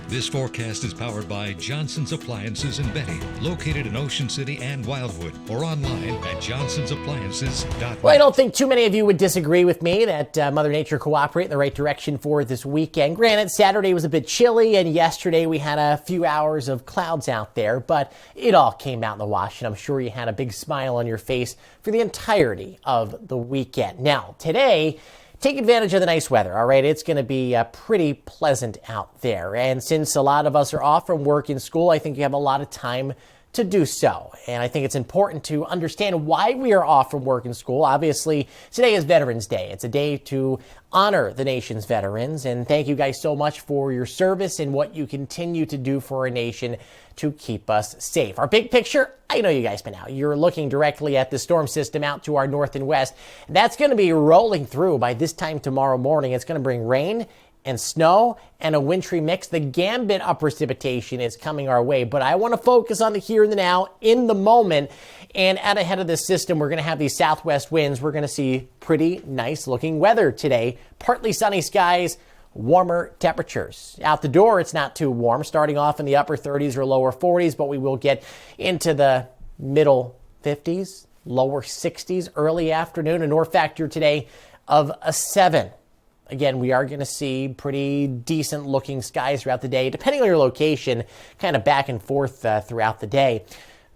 This forecast is powered by Johnson's Appliances in Benny, located in Ocean City and Wildwood, or online at johnsonsappliances.net. Well, I don't think too many of you would disagree with me that Mother Nature cooperated in the right direction for this weekend. Granted, Saturday was a bit chilly, and yesterday we had a few hours of clouds out there, but it all came out in the wash, and I'm sure you had a big smile on your face for the entirety of the weekend. Now, today, take advantage of the nice weather, all right? It's going to be pretty pleasant out there. And since a lot of us are off from work and school, I think you have a lot of time to do so. And I think it's important to understand why we are off from work and school. Obviously, today is Veterans Day. It's a day to honor the nation's veterans. And thank you guys so much for your service and what you continue to do for our nation to keep us safe. Our big picture, I know you guys by now. You're looking directly at the storm system out to our north and west. That's going to be rolling through by this time tomorrow morning. It's going to bring rain and snow and a wintry mix. The gambit of precipitation is coming our way, but I want to focus on the here and the now, in the moment. And out ahead of this system, we're going to have these southwest winds. We're going to see pretty nice looking weather today. Partly sunny skies, warmer temperatures. Out the door, it's not too warm, starting off in the upper 30s or lower 40s, but we will get into the middle 50s, lower 60s early afternoon. A north factor today of a 7. Again, we are going to see pretty decent looking skies throughout the day, depending on your location, kind of back and forth throughout the day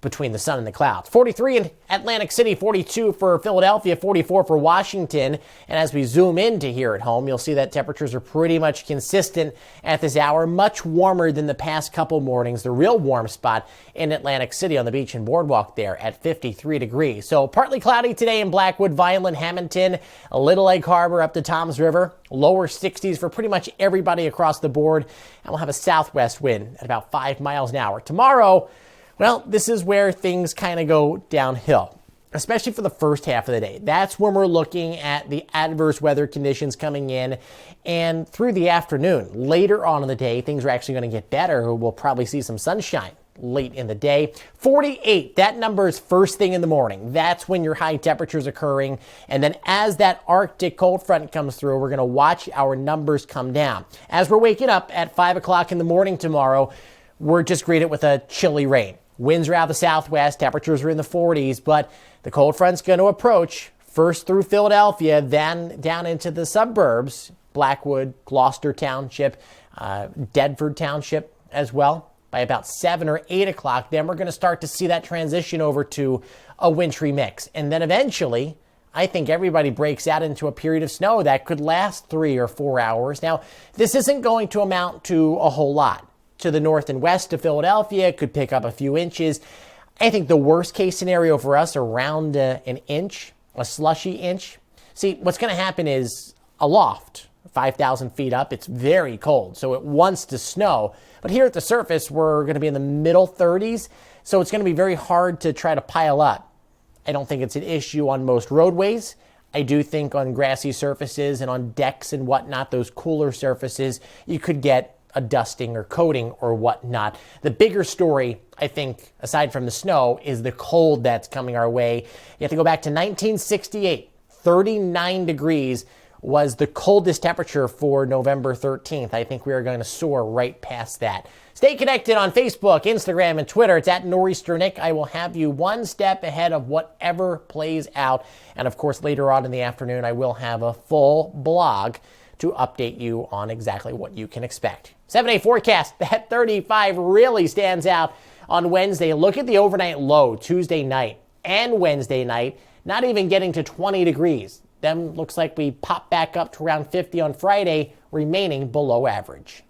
between the sun and the clouds. 43 in Atlantic City, 42 for Philadelphia, 44 for Washington. And as we zoom into here at home, you'll see that temperatures are pretty much consistent at this hour, much warmer than the past couple mornings. The real warm spot in Atlantic City on the beach and boardwalk there at 53 degrees. So partly cloudy today in Blackwood, Vineland, Hamilton, Little Egg Harbor up to Toms River. Lower 60s for pretty much everybody across the board. And we'll have a southwest wind at about 5 miles an hour. Tomorrow, well, this is where things kind of go downhill, especially for the first half of the day. That's when we're looking at the adverse weather conditions coming in. And through the afternoon, later on in the day, things are actually going to get better. We'll probably see some sunshine late in the day. 48, that number is first thing in the morning. That's when your high temperatures occurring. And then as that Arctic cold front comes through, we're going to watch our numbers come down. As we're waking up at 5 o'clock in the morning tomorrow, we're just greeted with a chilly rain. Winds are out of the southwest, temperatures are in the 40s, but the cold front's going to approach first through Philadelphia, then down into the suburbs, Blackwood, Gloucester Township, Bedford Township as well, by about 7 or 8 o'clock. Then we're going to start to see that transition over to a wintry mix. And then eventually, I think everybody breaks out into a period of snow that could last 3 or 4 hours. Now, this isn't going to amount to a whole lot. To the north and west of Philadelphia, could pick up a few inches. I think the worst case scenario for us, around an inch, a slushy inch. See, what's going to happen is aloft, 5,000 feet up, it's very cold, so it wants to snow. But here at the surface, we're going to be in the middle 30s, so it's going to be very hard to try to pile up. I don't think it's an issue on most roadways. I do think on grassy surfaces and on decks and whatnot, those cooler surfaces, you could get a dusting or coating or whatnot. The bigger story, I think, aside from the snow, is the cold that's coming our way. You have to go back to 1968. 39 degrees was the coldest temperature for November 13th. I think we are going to soar right past that. Stay connected on Facebook, Instagram, and Twitter. It's at Nor'easter Nick. I will have you one step ahead of whatever plays out. And of course, later on in the afternoon, I will have a full blog to update you on exactly what you can expect. 7-day forecast, that 35 really stands out on Wednesday. Look at the overnight low Tuesday night and Wednesday night, not even getting to 20 degrees. Then looks like we pop back up to around 50 on Friday, remaining below average.